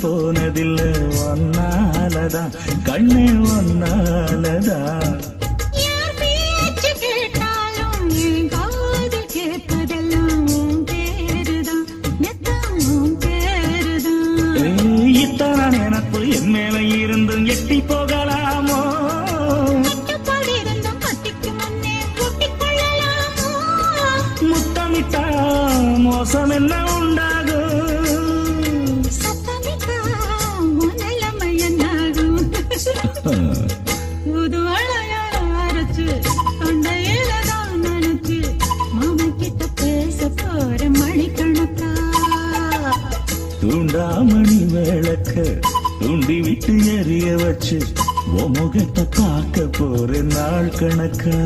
போனதில்லை ஒன்னாலதான் கண்ணே ஒன்னாலதான் எனக்கு என் மேல இருந்தும் எட்டி போகலாமோ முத்தமிட்டா மோசம் என்ன உண்டாகும் புது அரைச்சு தொண்டையில தான் நினைச்சு மாமா கிட்ட பேச போற மணிக்கணக்கா தூண்டாமணி விளக்க தூண்டி விட்டு எரிய வச்சு முகத்தை பார்க்க போற நாள் கணக்கா